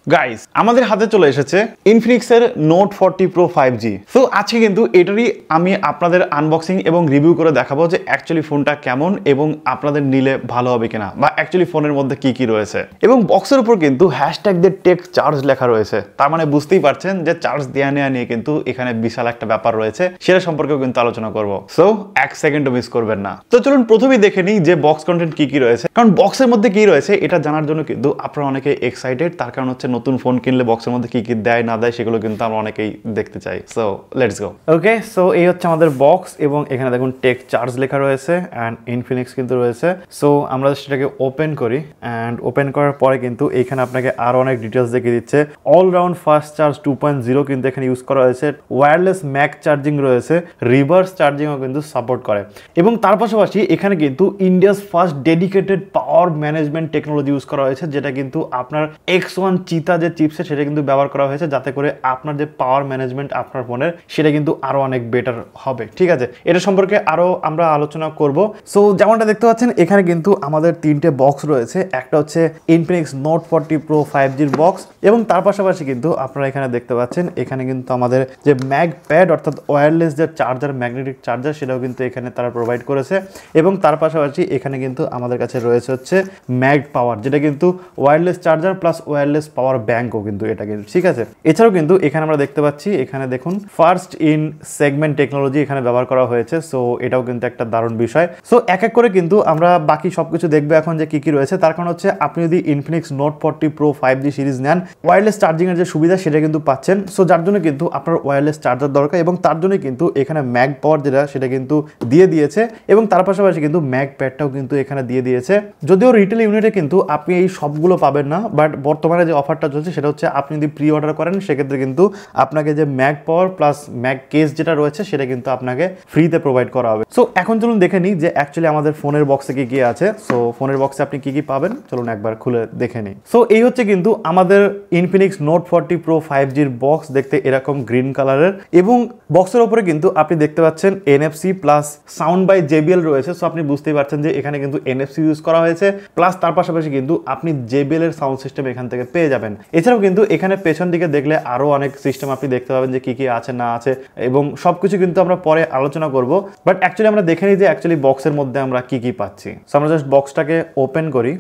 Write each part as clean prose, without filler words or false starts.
Guys আমাদের হাতে চলে এসেছে ইনফিনিক্সের নোট 40 প্রো 5G। সো আজকে কিন্তু এটারই আমি আপনাদের আনবক্সিং এবং রিভিউ করে দেখাবো যে অ্যাকচুয়ালি ফোনটা কেমন এবং আপনাদের নিলে ভালো হবে কিনা, বা অ্যাকচুয়ালি ফোনের মধ্যে কি কি রয়েছে। এবং বক্সের উপর কিন্তু হ্যাশট্যাগ দিয়ে টেক চার্জ লেখা রয়েছে, তার মানে বুঝতেই পারছেন যে চার্জ দেওয়া নেওয়া নিয়ে কিন্তু এখানে বিশাল একটা ব্যাপার রয়েছে, সেটা সম্পর্কেও কিন্তু আলোচনা করব। সো এক সেকেন্ডও মিস করবেন না। তো চলুন প্রথমেই দেখে নিই যে বক্স কন্টেন্ট কি কি রয়েছে, কারণ বক্সের মধ্যে কি রয়েছে এটা জানার জন্য কিন্তু আপনারা অনেকে এক্সাইটেড। তার কারণ হচ্ছে নতুন ফোন কিনলে বক্সের মধ্যে কি কি দেয় না দেয় সেগুলো কিন্তু আমরা অনেকেই দেখতে চাই। So let's go. Okay, so এই হচ্ছে আমাদের বক্স এবং এখানে দেখুন টেক চার্জ লেখা রয়েছে অ্যান্ড ইনফিনিক্স কিন্তু রয়েছে। সো আমরা সেটাকে ওপেন করি অ্যান্ড ওপেন করার পরে কিন্তু এখানে আপনাকে আরো অনেক ডিটেলস দেখিয়ে দিচ্ছে। অলরাউন্ড ফাস্ট চার্জ 2.0 কিন্তু এখানে ইউজ করা হয়েছে, ওয়্যারলেস ম্যাক চার্জিং রয়েছে, রিভার্স চার্জিংও কিন্তু সাপোর্ট করে এবং তার পাশাপাশি এখানে কিন্তু India's first dedicated power management technology use করা হয়েছে, যেটা কিন্তু আপনার X1 চিতা যে চিপসেট সেটা কিন্তু ব্যবহার করা হয়েছে, যাতে করে আপনার যে পাওয়ার ম্যানেজমেন্ট আপনার ফোনের সেটা কিন্তু আরো অনেক বেটার হবে। ঠিক আছে, এটা সম্পর্কে আরো আমরা আলোচনা করব। সো যেমনটা দেখতে পাচ্ছেন এখানে কিন্তু আমাদের তিনটে বক্স রয়েছে। একটা হচ্ছে ইনফিনিক্স নোট 40 প্রো 5Gর বক্স এবং তার পাশাপাশি কিন্তু আপনারা এখানে দেখতে পাচ্ছেন এখানে কিন্তু আমাদের যে ম্যাগ প্যাড অর্থাৎ ওয়্যারলেস যে চার্জার, ম্যাগনেটিক চার্জার, সেটাও কিন্তু এখানে তারা প্রোভাইড করেছে এবং তার পাশাপাশি এখানে কিন্তু আমাদের কাছে রয়েছে হচ্ছে ম্যাগ পাওয়ার, যেটা কিন্তু wireless charger plus wireless power ব্যাংকও কিন্তু এটা কিন্তু। ঠিক আছে, এছাড়াও কিন্তু এখানে আমরা দেখতে পাচ্ছি এখানে দেখুন ফার্স্ট ইন সেগমেন্ট টেকনোলজি এখানে ব্যবহার করা হয়েছে। সো এটাও কিন্তু একটা দারুণ বিষয়। সো এক এক করে কিন্তু আমরা বাকি সবকিছু দেখবো এখন যে কি কি রয়েছে। তার কারণ হচ্ছে আপনি যদি Infinix note 40 pro 5G series নেন, ওয়্যারলেস চার্জিং এর যে সুবিধা সেটা কিন্তু পাচ্ছেন। সো যার জন্য কিন্তু আপনার ওয়্যারলেস চার্জার দরকার এবং তার জন্য কিন্তু এখানে ম্যাগ পাওয়ার যেটা সেটা কিন্তু দিয়ে দিয়েছে এবং তার পাশাপাশি কিন্তু ম্যাগ প্যাডটাও কিন্তু এখানে দিয়ে দিয়েছে। যদিও রিটেল ইউনিটে কিন্তু আপনি এই সবগুলো পাবেন না, বাট বর্তমানে যে অফারটা চলছে সেটা হচ্ছে আপনি যদি প্রি অর্ডার করেন সেক্ষেত্রে কিন্তু আপনাকে যে ম্যাগ পাওয়ার প্লাস ম্যাগ কেস যেটা রয়েছে সেটা কিন্তু আপনাকে ফ্রিতে প্রোভাইড করা হবে। সো এখন চলুন দেখে নিই যে অ্যাকচুয়ালি আমাদের ফোনের বক্সে কি কি আছে। সো ফোনের বক্সে আপনি কি কি পাবেন চলুন একবার খুলে দেখে নিই। সো এই হচ্ছে কিন্তু আমাদের ইনফিনিক্স নোট 40 প্রো 5Gর বক্স, দেখতে এরকম গ্রিন কালারের এবং বক্সের উপরে কিন্তু আপনি দেখতে পাচ্ছেন NFC plus sound by JBL রয়েছে। সো আপনি বুঝতেই পারছেন যে এখানে কিন্তু NFC ইউজ করা হয়েছে, প্লাস তার পাশাপাশি কিন্তু আপনি JBL এর সাউন্ড সিস্টেম এখান থেকে পেয়ে যাবেন। এছাড়াও কিন্তু এখানে পেছন দিকে দেখলে আরো অনেক সিস্টেম আপনি দেখতে পাবেন যে কি কি আছে না আছে এবং সবকিছু কিন্তু আমরা পরে আলোচনা করব। বাট অ্যাকচুয়ালি আমরা দেখে নিই যে অ্যাকচুয়ালি বক্সের মধ্যে আমরা কি কি পাচ্ছি। সো আমরা জাস্ট বক্সটাকে ওপেন করি।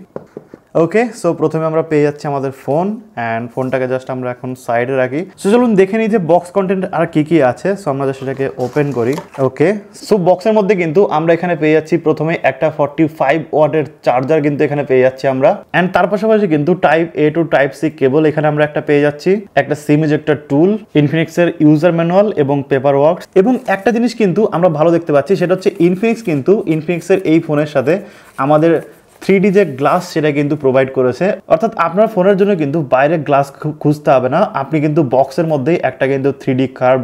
ওকে, সো প্রথমে আমরা পেয়ে যাচ্ছি আমাদের ফোন অ্যান্ড ফোনটাকে জাস্ট আমরা এখন সাইডে রাখি। সো চলুন দেখে নিই যে বক্স কন্টেন্ট আর কি কি আছে। সো আমরা জাস্ট এটাকে ওপেন করি। ওকে, সো বক্সের মধ্যে কিন্তু আমরা এখানে পেয়ে যাচ্ছি প্রথমে একটা 45 ওয়াটের চার্জার কিন্তু এখানে পেয়ে যাচ্ছি আমরা, অ্যান্ড তার পাশাপাশি কিন্তু type A to type C cable এখানে আমরা একটা পেয়ে যাচ্ছি, একটা সিম ইজেক্টর টুল, ইনফিনিক্সের ইউজার ম্যানুয়াল এবং পেপার ওয়ার্কস। এবং একটা জিনিস কিন্তু আমরা ভালো দেখতে পাচ্ছি সেটা হচ্ছে ইনফিনিক্সের এই ফোনের সাথে আমাদের 3D যে গ্লাস সেটা কিন্তু প্রোভাইড করেছে, অর্থাৎ আপনার ফোনের জন্য কিন্তু বাইরে গ্লাস খুঁজতে হবে না, আপনি কিন্তু বক্সের মধ্যেই একটা কিন্তু 3D কার্ভ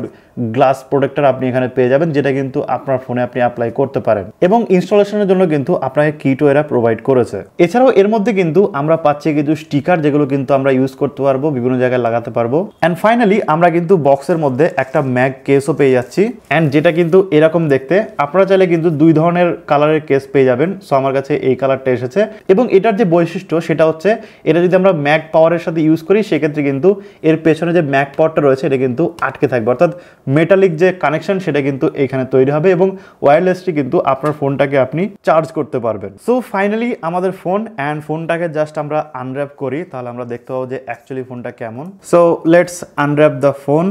গ্লাস প্রোটেক্টর আপনি এখানে পেয়ে যাবেন, যেটা কিন্তু আপনার ফোনে আপনি অ্যাপ্লাই করতে পারেন এবং ইনস্টলেশনের জন্য কিন্তু আপনাকে কিটও এরা প্রোভাইড করেছে। এছাড়াও এর মধ্যে কিন্তু আমরা পাচ্ছি কিছু স্টিকার, যেগুলো কিন্তু আমরা ইউজ করতে পারবো, বিভিন্ন জায়গায় লাগাতে পারবো। অ্যান্ড ফাইনালি আমরা কিন্তু বক্সের মধ্যে একটা ম্যাগ কেসও পেয়ে যাচ্ছি, অ্যান্ড যেটা কিন্তু এরকম দেখতে। আপনারা চাইলে কিন্তু দুই ধরনের কালারের কেস পেয়ে যাবেন। সো আমার কাছে এই কালারটা এসেছে এবং এটার যে বৈশিষ্ট্য সেটা হচ্ছে এটা যদি আমরা ম্যাগ পাওয়ারের সাথে ইউজ করি সেক্ষেত্রে কিন্তু এর পেছনে যে ম্যাগ পাওয়ারটা রয়েছে এটা কিন্তু আটকে থাকবে, অর্থাৎ মেটালিক যে কানেকশন সেটা কিন্তু এখানে তৈরি হবে এবং ওয়্যারলেসলি কিন্তু আপনার ফোনটাকে আপনি চার্জ করতে পারবেন। সো ফাইনালি আমাদের ফোন অ্যান্ড ফোনটাকে জাস্ট আমরা আনর্যাপ করি, তাহলে আমরা দেখতে পাবো যে অ্যাকচুয়ালি ফোনটা কেমন। So let's unwrap the phone.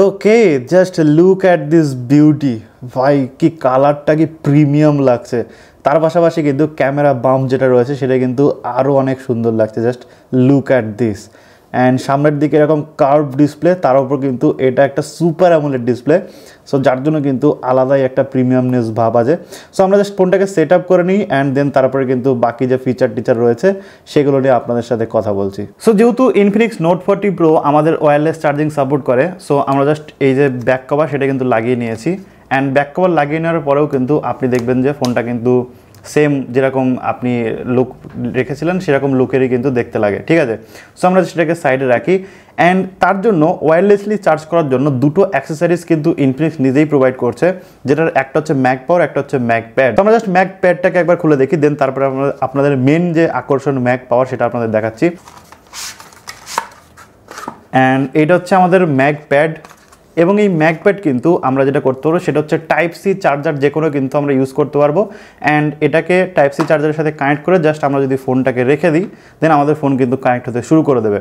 Okay, just look at this beauty. ভাই কি কালারটা কি প্রিমিয়াম লাগছে, তার পাশাপাশি কিন্তু ক্যামেরা বাম্প যেটা রয়েছে সেটা কিন্তু আরও অনেক সুন্দর লাগছে। Just look at this. And সামনের দিকে এরকম কার্ভ ডিসপ্লে, তার উপর কিন্তু এটা একটা সুপার অ্যামোলেড ডিসপ্লে। সো যার জন্য কিন্তু আলাদাই একটা প্রিমিয়ামনেস ভাব আছে। সো আমরা জাস্ট ফোনটাকে সেট আপ করে নিই অ্যান্ড দেন তারপরে কিন্তু বাকি যে ফিচার রয়েছে সেগুলো নিয়ে আপনাদের সাথে কথা বলছি। সো যেহেতু ইনফিনিক্স নোট 40 প্রো আমাদের ওয়্যারলেস চার্জিং সাপোর্ট করে, সো আমরা জাস্ট এই যে ব্যাক কভার সেটা কিন্তু লাগিয়ে নিয়েছি, অ্যান্ড ব্যাক কভার লাগিয়ে নেওয়ার পরেও কিন্তু আপনি দেখবেন যে ফোনটা কিন্তু সেম যেরকম আপনি লুক রেখেছিলেন সেরকম লুকেরই কিন্তু দেখতে লাগে, ঠিক আছে। সো আমরা সেটাকে সাইডে রাখি। অ্যান্ড তার জন্য ওয়্যারলেসলি চার্জ করার জন্য দুটো অ্যাক্সেসরিজ কিন্তু ইনফিনিক্স নিজেই প্রোভাইড করছে, যেটার একটা হচ্ছে ম্যাক পাওয়ার, একটা হচ্ছে ম্যাক প্যাড। তো আমরা জাস্ট ম্যাক প্যাডটাকে একবার খুলে দেখি, দেন তারপরে আপনাদের মেন যে আকর্ষণ ম্যাক পাওয়ার সেটা আপনাদের দেখাচ্ছি। অ্যান্ড এটা হচ্ছে আমাদের ম্যাক প্যাড, এবং এই ম্যাক প্যাড কিন্তু আমরা যেটা করতে পারবো সেটা হচ্ছে টাইপ সি চার্জার যে কোনো কিন্তু আমরা ইউজ করতে পারবো। অ্যান্ড এটাকে টাইপ সি চার্জারের সাথে কানেক্ট করে জাস্ট আমরা যদি ফোনটাকে রেখে দিই, দেন আমাদের ফোন কিন্তু কানেক্ট হতে শুরু করে দেবে।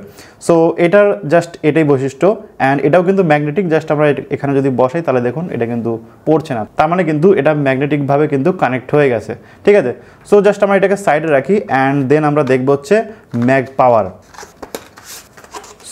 সো এটার জাস্ট এটাই বৈশিষ্ট্য। অ্যান্ড এটাও কিন্তু ম্যাগনেটিক, জাস্ট আমরা এখানে যদি বসাই তাহলে দেখুন এটা কিন্তু পড়ছে না, তার মানে কিন্তু এটা ম্যাগনেটিকভাবে কিন্তু কানেক্ট হয়ে গেছে, ঠিক আছে। সো জাস্ট আমরা এটাকে সাইডে রাখি অ্যান্ড দেন আমরা দেখবো হচ্ছে ম্যাক পাওয়ার।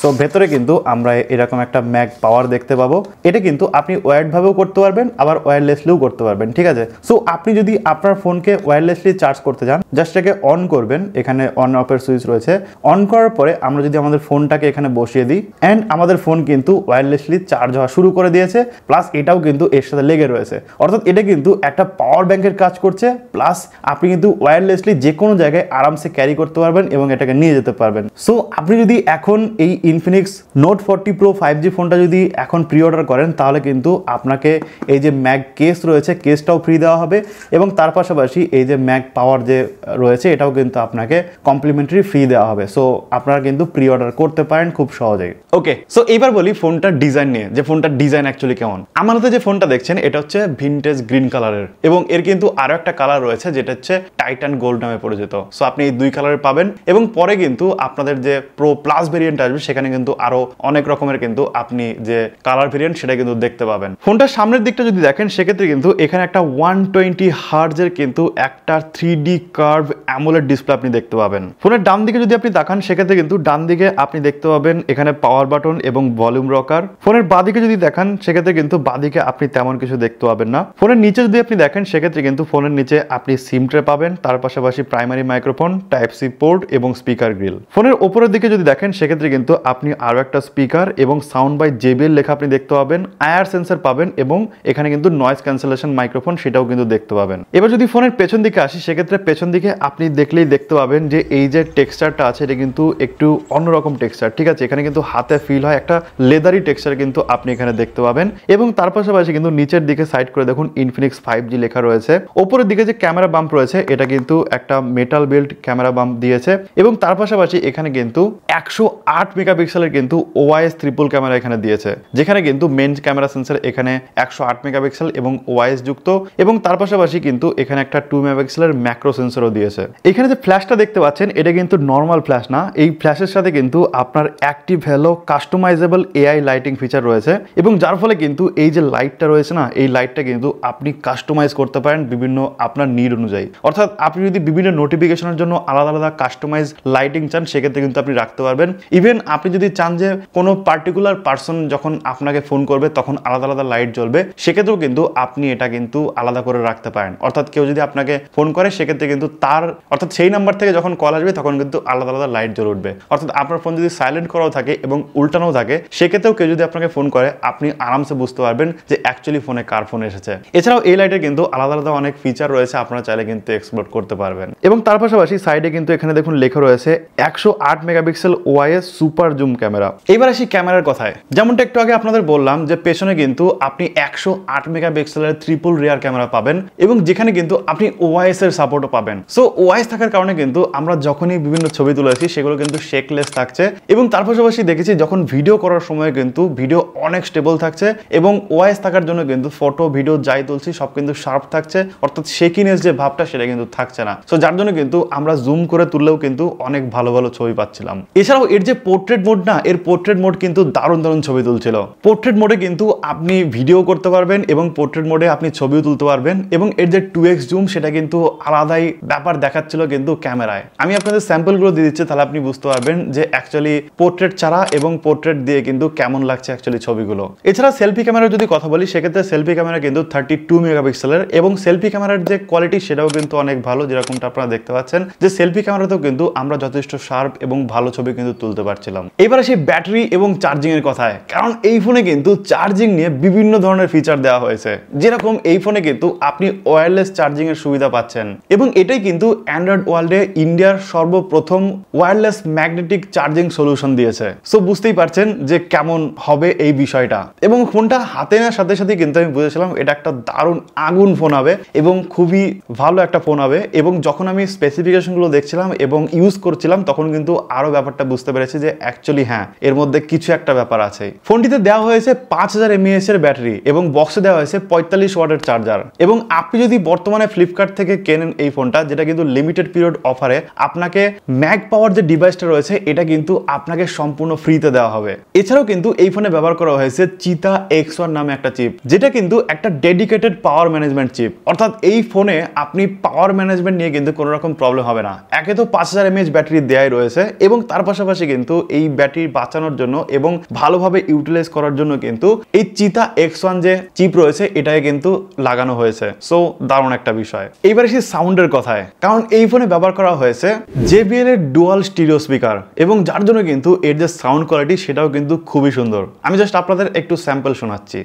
সো ভেতরে কিন্তু আমরা এরকম একটা ম্যাক পাওয়ার দেখতে পাবো। এটা কিন্তু আপনি ওয়্যারডভাবেও করতে পারবেন, আবার ওয়্যারলেসলিও করতে পারবেন, ঠিক আছে। সো আপনি যদি আপনার ফোনকে ওয়্যারলেসলি চার্জ করতে চান, জাস্ট এটাকে অন করবেন, এখানে অন অফের সুইচ রয়েছে। অন করার পরে আমরা যদি আমাদের ফোনটাকে এখানে বসিয়ে দিই, অ্যান্ড আমাদের ফোন কিন্তু ওয়্যারলেসলি চার্জ হওয়া শুরু করে দিয়েছে, প্লাস এটাও কিন্তু এর সাথে লেগে রয়েছে। অর্থাৎ এটা কিন্তু একটা পাওয়ার ব্যাংকের কাজ করছে, প্লাস আপনি কিন্তু ওয়্যারলেসলি যে কোনো জায়গায় আরামসে ক্যারি করতে পারবেন এবং এটাকে নিয়ে যেতে পারবেন। সো আপনি যদি এখন এই ইনফিনিক্স নোট 40 প্রো 5G ফোনটা যদি এখন প্রি অর্ডার করেন, তাহলে কিন্তু আপনাকে এই যে ম্যাক কেস রয়েছে, কেসটাও ফ্রি দেওয়া হবে, এবং তার পাশাপাশি এই যে ম্যাক পাওয়ার যে রয়েছে এটাও কিন্তু আপনাকে কমপ্লিমেন্টারি ফ্রি দেওয়া হবে। সো আপনারা কিন্তু প্রি অর্ডার করতে পারেন খুব সহজেই। ওকে, সো এইবার বলি ফোনটার ডিজাইন নিয়ে, যে ফোনটার ডিজাইন অ্যাকচুয়ালি কেমন। আমার হাতে যে ফোনটা দেখছেন এটা হচ্ছে ভিনটেজ গ্রিন কালারের, এবং এর কিন্তু আরো একটা কালার রয়েছে যেটা হচ্ছে টাইটান গোল্ড নামে পরিচিত। সো আপনি এই দুই কালারের পাবেন, এবং পরে কিন্তু আপনাদের যে প্রো প্লাস ভেরিয়েন্ট আসবে সেখানে কিন্তু আরো অনেক রকমের কিন্তু আপনি যে কালার ভেরিয়েন্ট সেটা কিন্তু দেখতে পাবেন। ফোনটার সামনের দিকটা যদি দেখেন সেক্ষেত্রে কিন্তু এখানে একটা 120 হার্টজের কিন্তু একটা 3D কার্ভ অ্যামোলেড ডিসপ্লে আপনি দেখতে পাবেন। ফোনের ডান দিকে যদি আপনি তাকান সেক্ষেত্রে কিন্তু ডান দিকে আপনি দেখতে পাবেন এখানে পাওয়ার বাটন এবং ভলিউম রকার। ফোনের বাঁদিকে যদি দেখান সেক্ষেত্রে কিন্তু বাঁদিকে আপনি তেমন কিছু দেখতে পাবেন না। ফোনের নিচে যদি আপনি দেখেন সেক্ষেত্রে কিন্তু ফোনের নিচে আপনি সিম ট্রে পাবেন, তার পাশাপাশি primary microphone, type C port এবং স্পিকার গ্রিল। ফোনের উপরের দিকে যদি দেখেন সেক্ষেত্রে কিন্তু আপনি আরো একটা স্পিকার এবং সাউন্ড বাই JBL লেখা আপনি দেখতে পাবেন, আয়ার সেন্সর পাবেন, এবং এখানে কিন্তু নয়েজ ক্যান্সেলেশন মাইক্রোফোন সেটাও কিন্তু দেখতে পাবেন। এবার যদি ফোনের পেছন দিকে আসি সেক্ষেত্রে পেছন দিকে আপনি দেখলেই দেখতে পাবেন যে এই যে টেক্সচারটা আছে এটা কিন্তু একটু অন্যরকম টেক্সচার, ঠিক আছে। এখানে কিন্তু হাতে ফিল হয় একটা লেদারি টেক্সচার কিন্তু আপনি এখানে দেখতে পাবেন, এবং তার পাশাপাশি কিন্তু নিচের দিকে সাইড করে দেখুন ইনফিনিক্স 5G লেখা রয়েছে। ওপরের দিকে যে ক্যামেরা বাম্প রয়েছে এটা কিন্তু একটা মেটাল বিল্ড ক্যামেরা বাম্প দিয়েছে, এবং তার পাশাপাশি এখানে কিন্তু 108 মেগাপিক্সেলের কিন্তু OIS ট্রিপল ক্যামেরা এখানে দিয়েছে, যেখানে কিন্তু মেন ক্যামেরা সেন্সর এখানে 108 মেগাপিক্সেল এবং OIS যুক্ত, এবং তার পাশাপাশি কিন্তু এখানে একটা 2 মেগাপিক্সেলের ম্যাক্রো সেন্সরও দিয়েছে। এখানে যে ফ্ল্যাশটা দেখতে পাচ্ছেন এটা কিন্তু নর্মাল ফ্ল্যাশ না, এই ফ্ল্যাশের সাথে কিন্তু আপনার active hello customisable AI lighting feature রয়েছে, এবং যার ফলে কিন্তু এই যে লাইটটা রয়েছে না, এই লাইটটা কিন্তু আপনি কাস্টমাইজ করতে পারেন বিভিন্ন আপনার নিড অনুযায়ী। অর্থাৎ আপনি যদি বিভিন্ন নোটিফিকেশনের জন্য আলাদা আলাদা কাস্টমাইজ লাইটিং চান সেক্ষেত্রে কিন্তু আপনি রাখতে পারবেন। ইভেন আপনি যদি চান যে কোনো পার্টিকুলার পার্সন যখন আপনাকে ফোন করবে তখন আলাদা আলাদা লাইট জ্বলবে, সেক্ষেত্রেও কিন্তু আপনি এটা কিন্তু আলাদা করে রাখতে পারেন। অর্থাৎ কেউ যদি আপনাকে ফোন করে সেক্ষেত্রে কিন্তু তার অর্থাৎ সেই নাম্বার থেকে যখন কল আসবে তখন কিন্তু আলাদা আলাদা লাইট জ্বলে উঠবে। অর্থাৎ আপনার ফোন যদি সাইলেন্ট করাও থাকে এবং উল্টানোও থাকে সেক্ষেত্রেও কেউ যদি আপনাকে ফোন করে আপনি আরামসে বুঝতে পারবেন যে অ্যাকচুয়ালি ফোনে কার ফোন এসেছে। এছাড়াও এই লাইটের কিন্তু আলাদা আলাদা অনেক ফিচার রয়েছে, আপনারা চাইলে কিন্তু এক্সপ্লোর করতে পারবেন। এবং তার পাশাপাশি সাইডে কিন্তু এখানে দেখুন লেখা রয়েছে 108 megapixel OIS super zoom camera. এবার আসি ক্যামেরার কথায়, যেমনটা একটু আগে আপনাদের বললাম যে পেছনে কিন্তু আপনি 108 মেগাপিক্সেলের ট্রিপল রিয়ার ক্যামেরা পাবেন, এবং যেখানে কিন্তু আপনি OIS এর সাপোর্টও পাবেন। সো OIS থাকার কারণে কিন্তু আমরা যখনই বিভিন্ন ছবি তুলেছি সেগুলো কিন্তু শেকলেস থাকছে, এবং তার পাশাপাশি দেখেছি যখন ভিডিও করার সময় কিন্তু ভিডিও অনেক স্টেবল থাকছে, এবং OIS থাকার জন্য কিন্তু ফটো ভিডিও যাই তুলছি সব কিন্তু শার্প থাকছে, অর্থাৎ শেকিনেস যে ভাবটা সেটা কিন্তু থাকছে না। সো যার জন্য কিন্তু আমরা জুম করে তুললেও কিন্তু অনেক ভালো ভালো ছবি পাচ্ছিলাম। এছাড়াও এর যে পোর্ট্রেট মোড না, এর পোর্ট্রেট মোড কিন্তু দারুণ দারুণ ছবি তুলছিল। পোর্ট্রেট মোডে কিন্তু আপনি ভিডিও করতে পারবেন এবং পোর্ট্রেট মোডে আপনি ছবিও তুলতে পারবেন, এবং এর যে 2x জুম সেটা কিন্তু আলাদাই ব্যাপার দেখাচ্ছিল কিন্তু ক্যামেরায়। আমি আপনাদের স্যাম্পলগুলো দিয়ে দিচ্ছি, তাহলে আপনি বুঝতে পারবেন যে অ্যাকচুয়ালি পোর্ট্রেট ছাড়া এবং পোর্ট্রেট দিয়ে কিন্তু কেমন লাগছে অ্যাকচুয়ালি ছবিগুলো। এছাড়া সেলফি ক্যামেরার যদি কথা বলি সেক্ষেত্রে সেলফি ক্যামেরা কিন্তু 32 মেগাপিক্সেলের, এবং সেলফি ক্যামেরার যে কোয়ালিটি সেটাও কিন্তু অনেক ভালো, যেরকমটা আপনারা দেখতে পাচ্ছেন যে সেলফি ক্যামেরাতেও কিন্তু আমরা যথেষ্ট শার্প এবং ভালো ছবি কিন্তু তুলতে পারছিলাম। এবার আসি ব্যাটারি এবং চার্জিং এর কথায়, কারণ এই ফোনে কিন্তু চার্জিং নিয়ে বিভিন্ন ধরনের ফিচার দেওয়া হয়েছে। যেরকম এই ফোনে কিন্তু আপনি ওয়্যারলেস চার্জিং এর সুবিধা পাচ্ছেন, এবং এটাই কিন্তু অ্যান্ড্রয়েড ওয়ার্ল্ডে ইন্ডিয়ার সর্বপ্রথম ওয়্যারলেস ম্যাগনেটিক চার্জিং সলিউশন দিয়েছে। সো বুঝতেই পারছেন যে কেমন হবে এই বিষয়টা, এবং ফোনটা হাতে নেওয়ার সাথে সাথে কিন্তু আমি বুঝেছিলাম এটা একটা দারুণ আগুন ফোন হবে এবং খুবই ভালো একটা ফোন হবে। এবং যখন আমি স্পেসিফিকেশনগুলো দেখছিলাম এবং ইউজ করছিলাম তখন কিন্তু আরো ব্যাপারটা বুঝতে পেরেছি যে অ্যাকচুয়ালি হ্যাঁ, এর মধ্যে কিছু একটা ব্যাপার আছে। ফোনটিতে দেওয়া হয়েছে 5000 mAh এর ব্যাটারি এবং বক্সে দেওয়া হয়েছে 45 ওয়াটের চার্জার। এবং আপনি যদি বর্তমানে ফ্লিপকার্ট থেকে কেনেন এই ফোনটা, যেটা কিন্তু লিমিটেড পিরিয়ড অফারে আপনাকে ম্যাগ পাওয়ার যে ডিভাইসটা রয়েছে এটা কিন্তু আপনাকে সম্পূর্ণ ফ্রিতে দেওয়া হবে। এছাড়াও কিন্তু এই ফোনে ব্যবহার করা হয়েছে চিতা X1 নামে একটা চিপ, যেটা কিন্তু একটা ডেডিকেটেড পাওয়ার ম্যানেজমেন্ট চিপ। অর্থাৎ এই ফোনে আপনি পাওয়ার ম্যানেজমেন্ট নিয়ে কিন্তু কোনো রকম প্রবলেম হবে না। একে তো 5000 mAh ব্যাটারি দেয়াই রয়েছে, এবং তার পাশাপাশি কিন্তু এই ব্যাটারি বাঁচানোর জন্য এবং ভালোভাবে ইউটিলাইজ করার জন্য কিন্তু এই চিতা X1 যে চিপ রয়েছে এটাই কিন্তু লাগানো হয়েছে। সো দারুণ একটা বিষয়। এইবার এসে সাউন্ডের কথায়, কারণ এই ফোনে ব্যবহার করা হয়েছে JBL এর ডুয়াল স্টিরিও স্পিকার, এবং যার জন্য কিন্তু এর যে সাউন্ড কোয়ালিটি সেটাও কিন্তু খুবই সুন্দর। আমি জাস্ট আপনাদের একটু স্যাম্পল শোনাচ্ছি।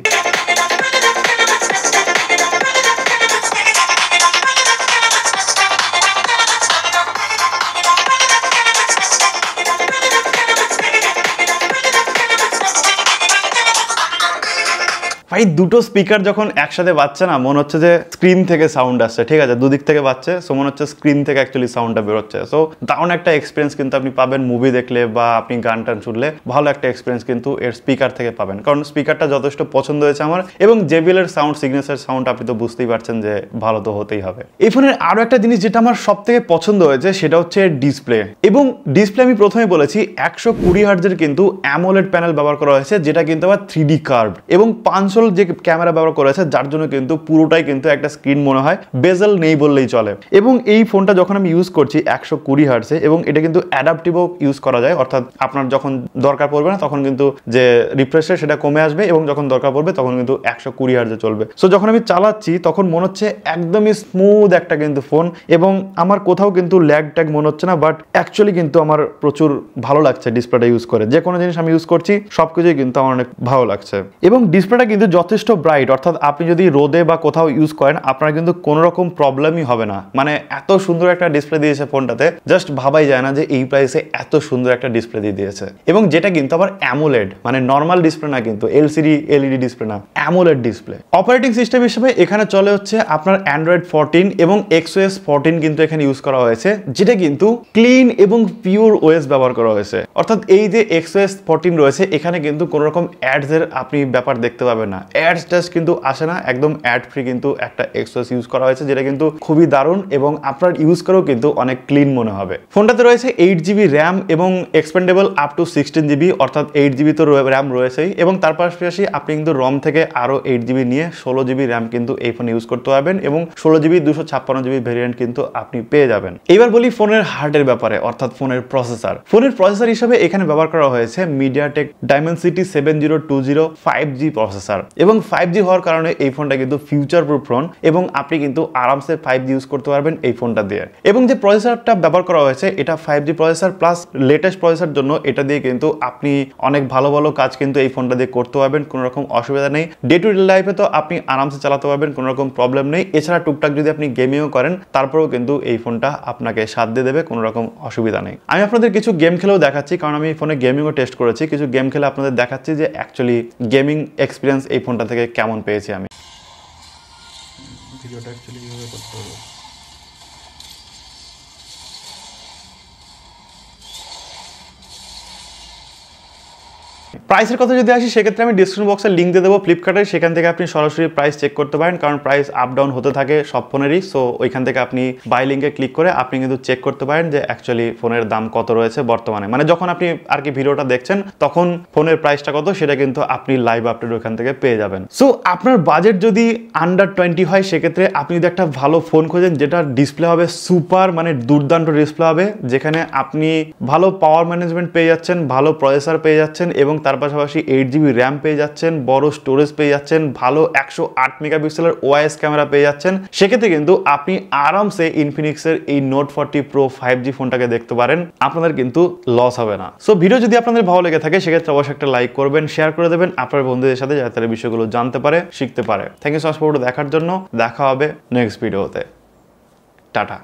ভাই দুটো স্পিকার যখন একসাথে বাজছে না, মনে হচ্ছে যে স্ক্রিন থেকে সাউন্ড আসছে। ঠিক আছে, দুদিক থেকে বাজছে, সো মনে হচ্ছে স্ক্রিন থেকে অ্যাকচুয়ালি সাউন্ডটা বেরোচ্ছে। সো দারুণ একটা এক্সপিরিয়েন্স কিন্তু আপনি পাবেন মুভি দেখলে বা আপনি গান টান শুনলে। ভালো একটা এক্সপিরিয়েন্স কিন্তু এর স্পিকার থেকে পাবেন, কারণ স্পিকারটা যথেষ্ট পছন্দ হয়েছে আমার। এবং JBL এর সাউন্ড সিগনেচার সাউন্ড আপনি তো বুঝতেই পারছেন যে ভালো তো হতেই হবে। এই ফোনের আরো একটা জিনিস যেটা আমার সব থেকে পছন্দ হয়েছে সেটা হচ্ছে ডিসপ্লে। এবং ডিসপ্লে আমি প্রথমে বলেছি 120 হার্টজের কিন্তু অ্যামোলেড প্যানেল ব্যবহার করা হয়েছে, যেটা কিন্তু আবার 3D কার্ভ, এবং 500 যে ক্যামেরা ব্যবহার করেছে যার জন্য কিন্তু পুরোটাই কিন্তু একটা স্ক্রিন মনে হয়, বেজেল নেই বললেই চলে। এবং এই ফোনটা যখন আমি ইউজ করছি 120 হার্টজে, এবং এটা কিন্তু অ্যাডাপটিভও ইউজ করা যায়, অর্থাৎ আপনার যখন দরকার পড়বে না তখন কিন্তু যে রিফ্রেশ সেটা কমে আসবে, এবং যখন দরকার পড়বে তখন কিন্তু 120 হার্টজে চলবে। সো যখন আমি চালাচ্ছি তখন মনে হচ্ছে একদমই স্মুথ একটা কিন্তু ফোন, এবং আমার কোথাও কিন্তু ল্যাগ ট্যাগ মনে হচ্ছে না। বাট অ্যাকচুয়ালি কিন্তু আমার প্রচুর ভালো লাগছে ডিসপ্লেটা ইউজ করে। যে কোনো জিনিস আমি ইউজ করছি সবকিছুই কিন্তু আমার অনেক ভালো লাগছে। এবং ডিসপ্লেটা কিন্তু যথেষ্ট ব্রাইট, অর্থাৎ আপনি যদি রোদে বা কোথাও ইউজ করেন আপনার কিন্তু কোনো রকম প্রবলেমই হবে না। মানে এত সুন্দর একটা ডিসপ্লে দিয়েছে ফোনটাতে, জাস্ট ভাবাই যায় না যে এই প্রাইসে এত সুন্দর একটা ডিসপ্লে দিয়ে দিয়েছে। এবং যেটা কিন্তু আবার অ্যামোলেড, মানে নর্মাল ডিসপ্লে না, কিন্তু LCD LED ডিসপ্লে না, অ্যামোলেড ডিসপ্লে। অপারেটিং সিস্টেম হিসেবে এখানে চলে হচ্ছে আপনার Android 14 এবং XOS 14 কিন্তু এখানে ইউজ করা হয়েছে, যেটা কিন্তু ক্লিন এবং পিওর OS ব্যবহার করা হয়েছে। অর্থাৎ এই যে XOS 14 রয়েছে এখানে কিন্তু কোনো রকম অ্যাডস এর আপনি ব্যাপার দেখতে পাবেন না, অ্যাডস টাচ কিন্তু আসে না, একদম অ্যাড ফ্রি কিন্তু একটা XOS ইউজ করা হয়েছে, যেটা কিন্তু খুবই দারুণ এবং আপনার ইউজ করেও কিন্তু অনেক ক্লিন মনে হবে। ফোনটাতে রয়েছে 8GB র্যাম এবং এক্সপেন্ডেবল আপ টু 16GB, অর্থাৎ 8GB তো র্যাম রয়েছেই, এবং তার পাশাপাশি আপনি কিন্তু রম থেকে আরো 8GB নিয়ে 16GB র্যাম কিন্তু এই ফোন ইউজ করতে পারবেন, এবং 16GB 256GB ভেরিয়েন্ট কিন্তু আপনি পেয়ে যাবেন। এবার বলি ফোনের হার্ডের ব্যাপারে, অর্থাৎ ফোনের প্রসেসর। ফোনের প্রসেসর হিসেবে এখানে ব্যবহার করা হয়েছে MediaTek Dimensity 7020 5G প্রসেসর, এবং 5G হওয়ার কারণে এই ফোনটা কিন্তু ফিউচার প্রুফ ফোন, এবং আপনি কিন্তু আরামসে 5G ইউজ করতে পারবেন এই ফোনটা দিয়ে। এবং যে প্রসেসরটা ব্যবহার করা হয়েছে এটা 5G processor plus latest processor জন্য, এটা দিয়ে কিন্তু আপনি অনেক ভালো ভালো কাজ কিন্তু এই ফোনটা দিয়ে করতে পারবেন, কোনো রকম অসুবিধা নেই। ডে টু ডে লাইফে তো আপনি আরামসে চালাতে পারবেন, কোনো রকম প্রবলেম নেই। এছাড়া টুকটাক যদি আপনি গেমিংও করেন তারপরেও কিন্তু এই ফোনটা আপনাকে সাথ দিয়ে দেবে, কোনো রকম অসুবিধা নেই। আমি আপনাদের কিছু গেম খেলেও দেখাচ্ছি, কারণ আমি ফোনে গেমিংও টেস্ট করেছি। কিছু গেম খেলে আপনাদের দেখাচ্ছি যে অ্যাকচুয়ালি গেমিং এক্সপিরিয়েন্স এই ফোনটা থেকে কেমন পেয়েছি আমি। ভিডিওটা অ্যাকচুয়ালি কিভাবে করতে হবে। প্রাইসের কথা যদি আসি সেক্ষেত্রে আমি ডিসক্রিপশন বক্সে লিঙ্ক দিয়ে দেবো ফ্লিপকার্টের, সেখান থেকে আপনি সরাসরি প্রাইস চেক করতে পারেন, কারণ প্রাইস আপ ডাউন হতে থাকে সব ফোনেরই। সো ওইখান থেকে আপনি বাই লিঙ্কে ক্লিক করে আপনি কিন্তু চেক করতে পারেন যে অ্যাকচুয়ালি ফোনের দাম কত রয়েছে বর্তমানে, মানে যখন আপনি আর কি ভিডিওটা দেখছেন তখন ফোনের প্রাইসটা কত সেটা কিন্তু আপনি লাইভ আপডেট ওইখান থেকে পেয়ে যাবেন। সো আপনার বাজেট যদি আন্ডার 20 হয় সেক্ষেত্রে আপনি যদি একটা ভালো ফোন খোঁজেন যেটা ডিসপ্লে হবে সুপার, মানে দুর্দান্ত ডিসপ্লে হবে, যেখানে আপনি ভালো পাওয়ার ম্যানেজমেন্ট পেয়ে যাচ্ছেন, ভালো প্রসেসর পেয়ে যাচ্ছেন, এবং তার তার পাশাপাশি 8GB র্যাম পেয়ে যাচ্ছেন, বড় স্টোরেজ পেয়ে যাচ্ছেন, ভালো 108 মেগাপিক্সেলের ওআইএস ক্যামেরা পেয়ে যাচ্ছেন। সেক্ষেত্রে কিন্তু আপনি আরামসে ইনফিনিক্সের এই নোট 40 প্রো 5G ফোনটাকে দেখতে পারেন, আপনাদের কিন্তু লস হবে না। সো ভিডিও যদি আপনাদের ভালো লেগে থাকে সেক্ষেত্রে অবশ্যই একটা লাইক করবেন, শেয়ার করে দেবেন আপনার বন্ধুদের সাথে, যাতে তারা বিষয়গুলো জানতে পারে, শিখতে পারে। Thank you so much for দেখার জন্য। দেখা হবে নেক্সট ভিডিওতে। টাটা।